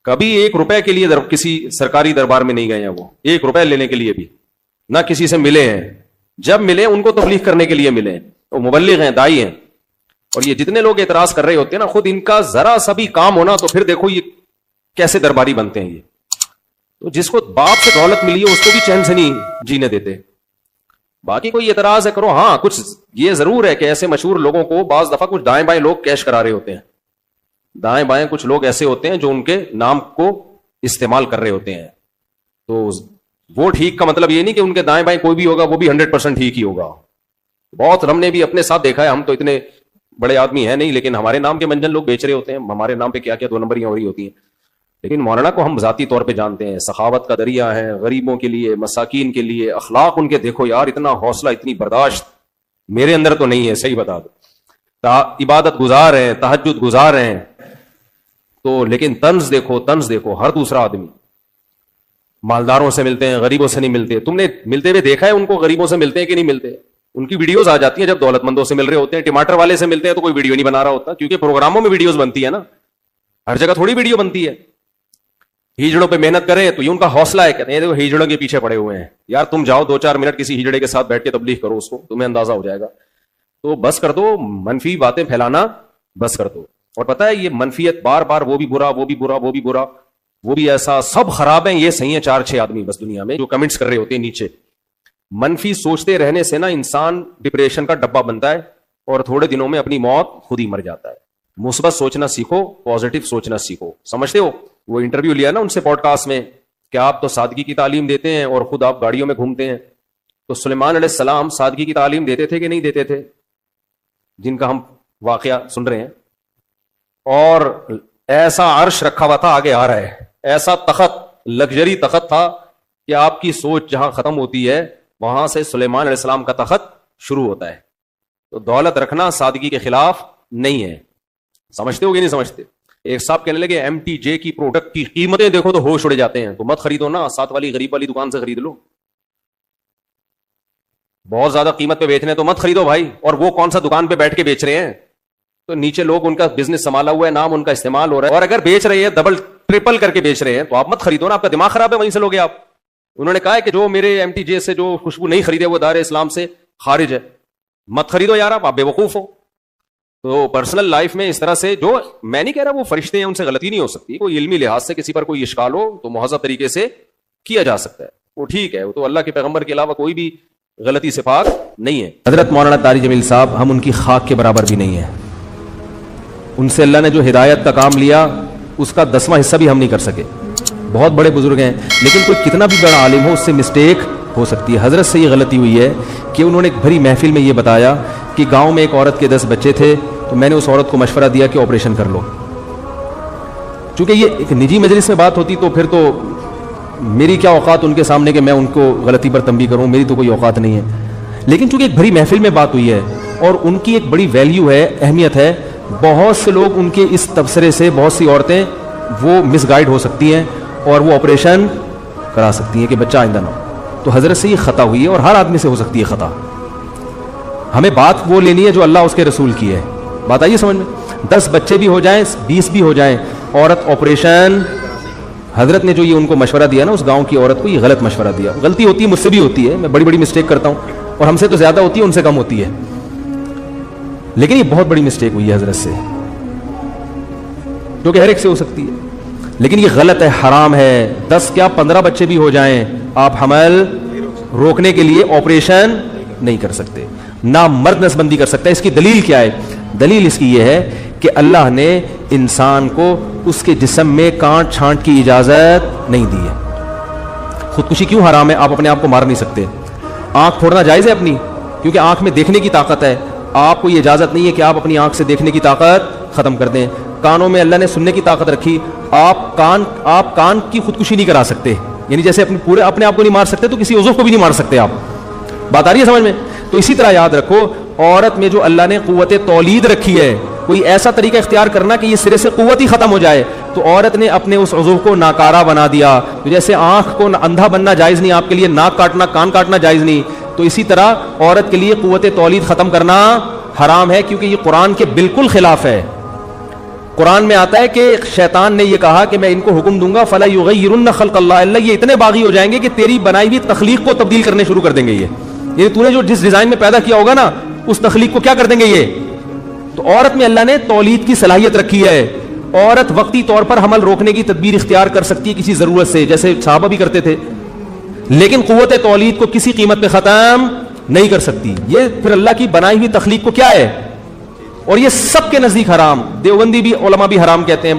کبھی 1 روپے کے لیے کسی سرکاری دربار میں نہیں گئے ہیں، وہ 1 روپے لینے کے لیے بھی نہ کسی سے ملے ہیں. جب ملے ان کو تبلیغ کرنے کے لیے ملے ہیں. وہ مبلغ ہیں، دائی ہیں. اور یہ جتنے لوگ اعتراض کر رہے ہوتے ہیں نا، خود ان کا ذرا سا بھی کام ہونا تو پھر دیکھو یہ کیسے درباری بنتے ہیں. یہ تو جس کو باپ سے دولت ملی ہے اس کو بھی چین سے نہیں جینے دیتے. باقی کوئی اعتراض ہے کرو. ہاں کچھ یہ ضرور ہے کہ ایسے مشہور لوگوں کو بعض دفعہ کچھ دائیں بائیں لوگ کیش کرا رہے ہوتے ہیں. دائیں بائیں کچھ لوگ ایسے ہوتے ہیں جو ان کے نام کو استعمال کر رہے ہوتے ہیں. تو وہ ٹھیک کا مطلب یہ نہیں کہ ان کے دائیں بائیں کوئی بھی ہوگا وہ بھی 100% ٹھیک ہی ہوگا. بہت ہم نے بھی اپنے ساتھ دیکھا ہے. ہم تو اتنے بڑے آدمی ہیں نہیں، لیکن ہمارے نام کے منجن لوگ بیچ رہے ہوتے ہیں. ہمارے نام پہ کیا کیا 2 نمبریاں ہو رہی ہوتی ہیں. لیکن مولانا کو ہم ذاتی طور پہ جانتے ہیں، سخاوت کا دریا ہے، غریبوں کے لیے، مساکین کے لیے. اخلاق ان کے دیکھو یار، اتنا حوصلہ، اتنی برداشت میرے اندر تو نہیں ہے. صحیح بتا دو. عبادت گزار ہیں، تہجد گزار ہیں تو، لیکن طنز دیکھو. ہر دوسرا آدمی مالداروں سے ملتے ہیں، غریبوں سے نہیں ملتے. تم نے ملتے ہوئے دیکھا ہے ان کو؟ غریبوں سے ملتے ہیں کہ نہیں ملتے؟ ان کی ویڈیوز آ جاتی ہیں جب دولت مندوں سے مل رہے ہوتے ہیں. ٹماٹر والے سے ملتے ہیں تو کوئی ویڈیو نہیں بنا رہا ہوتا، کیونکہ پروگراموں میں ویڈیوز بنتی ہے نا، ہر جگہ تھوڑی ویڈیو بنتی ہے. ہیجڑوں پہ محنت کریں تو یہ ان کا حوصلہ ہے. کہتے ہیں ہیجڑوں کے پیچھے پڑے ہوئے ہیں. یار تم جاؤ 2-4 منٹ کسی ہیجڑے کے ساتھ بیٹھ کے تبلیغ کرو، اس کو تمہیں اندازہ ہو جائے گا. تو بس کر دو منفی باتیں پھیلانا، بس کر دو. اور پتہ ہے یہ منفیت بار بار وہ بھی برا، وہ بھی برا، وہ بھی برا، وہ بھی ایسا، سب خراب ہیں، یہ صحیح ہیں 4-6 آدمی بس دنیا میں جو کمنٹس کر رہے ہوتے ہیں نیچے. منفی سوچتے رہنے سے نا انسان ڈپریشن کا ڈبہ بنتا ہے اور تھوڑے دنوں میں اپنی موت خود ہی مر جاتا ہے. مثبت سوچنا سیکھو، پازیٹو سوچنا سیکھو. سمجھتے ہو وہ انٹرویو لیا نا ان سے پوڈ کاسٹ میں کہ آپ تو سادگی کی تعلیم دیتے ہیں اور خود آپ گاڑیوں میں گھومتے ہیں. تو سلیمان علیہ السلام سادگی کی تعلیم دیتے تھے کہ نہیں دیتے تھے؟ جن کا ہم واقعہ سن رہے ہیں. اور ایسا عرش رکھا ہوا تھا، آگے آ رہا ہے، ایسا تخت، لگژری تخت تھا کہ آپ کی سوچ جہاں ختم ہوتی ہے وہاں سے سلیمان علیہ السلام کا تخت شروع ہوتا ہے. تو دولت رکھنا سادگی کے خلاف نہیں ہے. سمجھتے ہو کہ نہیں سمجھتے؟ ایک صاحب کہنے لگے MTJ کی پروڈکٹ کی قیمتیں دیکھو تو ہوش اڑ جاتے ہیں. تو مت خریدو نا، ساتھ والی غریب والی دکان سے خرید لو. بہت زیادہ قیمت پہ بیچنے تو مت خریدو بھائی. اور وہ کون سا دکان پہ بیٹھ کے بیچ رہے ہیں؟ تو نیچے لوگ ان کا بزنس سنبھالا ہوا ہے، نام ان کا استعمال ہو رہا ہے. اور اگر بیچ رہے ہیں ڈبل ٹرپل کر کے بیچ رہے ہیں تو آپ مت خریدو نا. آپ کا دماغ خراب ہے، وہیں سے لوگے آپ. انہوں نے کہا ہے کہ جو میرے MTJ سے جو خوشبو نہیں خریدے وہ دار اسلام سے خارج ہے. مت خریدو یار، آپ بے وقوف ہو. تو پرسنل لائف میں اس طرح سے، جو میں نہیں کہہ رہا وہ فرشتے ہیں ان سے غلطی نہیں ہو سکتی، کوئی علمی لحاظ سے کسی پر کوئی اشکال ہو تو مہذب طریقے سے کیا جا سکتا ہے، وہ ٹھیک ہے. وہ تو اللہ کے پیغمبر کے علاوہ کوئی بھی غلطی سے پاک نہیں ہے. حضرت مولانا طارق جمیل صاحب، ہم ان کی خاک کے برابر بھی نہیں ہیں. ان سے اللہ نے جو ہدایت کا کام لیا اس کا 10واں حصہ بھی ہم نہیں کر سکے. بہت بڑے بزرگ ہیں، لیکن کوئی کتنا بھی بڑا عالم ہو اس سے مسٹیک ہو سکتی ہے. حضرت سے یہ غلطی ہوئی ہے کہ انہوں نے ایک بھری محفل میں یہ بتایا کہ گاؤں میں ایک عورت کے 10 بچے تھے، تو میں نے اس عورت کو مشورہ دیا کہ آپریشن کر لو. چونکہ یہ ایک نجی مجلس میں بات ہوتی تو پھر تو میری کیا اوقات ان کے سامنے کہ میں ان کو غلطی پر تنبیہ کروں، میری تو کوئی اوقات نہیں ہے. لیکن چونکہ ایک بھری محفل میں بات ہوئی ہے اور ان کی ایک بڑی ویلیو ہے، اہمیت ہے، بہت سے لوگ ان کے اس تبصرے سے، بہت سی عورتیں وہ مس گائیڈ ہو سکتی ہیں اور وہ آپریشن کرا سکتی ہیں کہ بچہ آئندہ نہ ہو. تو حضرت سے یہ خطا ہوئی ہے اور ہر آدمی سے ہو سکتی ہے خطا. ہمیں بات وہ لینی ہے جو اللہ اس کے رسول کی ہے. بات آئیے سمجھ میں. 10 بچے بھی ہو جائیں، 20 بھی ہو جائیں، عورت آپریشن، حضرت نے جو یہ ان کو مشورہ دیا نا اس گاؤں کی عورت کو، یہ غلط مشورہ دیا. غلطی ہوتی ہے، مجھ سے بھی ہوتی ہے، میں بڑی بڑی مسٹیک کرتا ہوں اور ہم سے تو زیادہ ہوتی ہے، ان سے کم ہوتی ہے. لیکن یہ بہت بڑی مسٹیک ہوئی ہے حضرت سے، جو کہ ہر ایک سے ہو سکتی ہے. لیکن یہ غلط ہے، حرام ہے. 10 کیا 15 بچے بھی ہو جائیں، آپ حمل روکنے کے لیے آپریشن نہیں کر سکتے، نہ مرد نسبندی کر سکتا ہے. اس کی دلیل کیا ہے؟ دلیل اس کی یہ ہے کہ اللہ نے انسان کو اس کے جسم میں کانٹ چھانٹ کی اجازت نہیں دی ہے. خودکشی کیوں حرام ہے؟ آپ اپنے آپ کو مار نہیں سکتے. آنکھ پھوڑنا جائز ہے اپنی، کیونکہ آنکھ میں دیکھنے کی طاقت ہے. آپ کو یہ اجازت نہیں ہے کہ آپ اپنی آنکھ سے دیکھنے کی طاقت ختم کر دیں. کانوں میں اللہ نے سننے کی طاقت رکھی، آپ کان کی خودکشی نہیں کرا سکتے. یعنی جیسے اپنے آپ کو نہیں مار سکتے تو کسی عضو کو بھی نہیں مار سکتے آپ. بات آ رہی ہے سمجھ میں؟ تو اسی طرح یاد رکھو، عورت میں جو اللہ نے قوت تولید رکھی ہے، کوئی ایسا طریقہ اختیار کرنا کہ یہ سرے سے قوت ہی ختم ہو جائے، تو عورت نے اپنے اس عضو کو ناکارہ بنا دیا. تو جیسے آنکھ کو اندھا بننا جائز نہیں آپ کے لیے، ناک کاٹنا، کان کاٹنا جائز نہیں، تو اسی طرح عورت کے لیے قوت تولید ختم کرنا حرام ہے، کیونکہ یہ قرآن کے بالکل خلاف ہے. قرآن میں آتا ہے کہ شیطان نے یہ کہا کہ میں ان کو حکم دوں گا فلا یغیرن خلق اللہ، اللہ یہ اتنے باغی ہو جائیں گے کہ تیری بنائی ہوئی تخلیق کو تبدیل کرنے شروع کر دیں گے. یہ تو نے جو جس ڈیزائن میں پیدا کیا ہوگا نا اس تخلیق کو کیا کر دیں گے یہ. تو عورت میں اللہ نے تولید کی صلاحیت رکھی ہے. عورت وقتی طور پر حمل روکنے کی تدبیر اختیار کر سکتی ہے کسی ضرورت سے، جیسے صحابہ بھی کرتے تھے، لیکن قوت تولید کو کسی قیمت پہ ختم نہیں کر سکتی. یہ پھر اللہ کی بنائی ہوئی تخلیق کو کیا ہے، اور یہ سب کے نزدیک حرام. دیوبندی بھی علماء بھی حرام کہتے ہیں.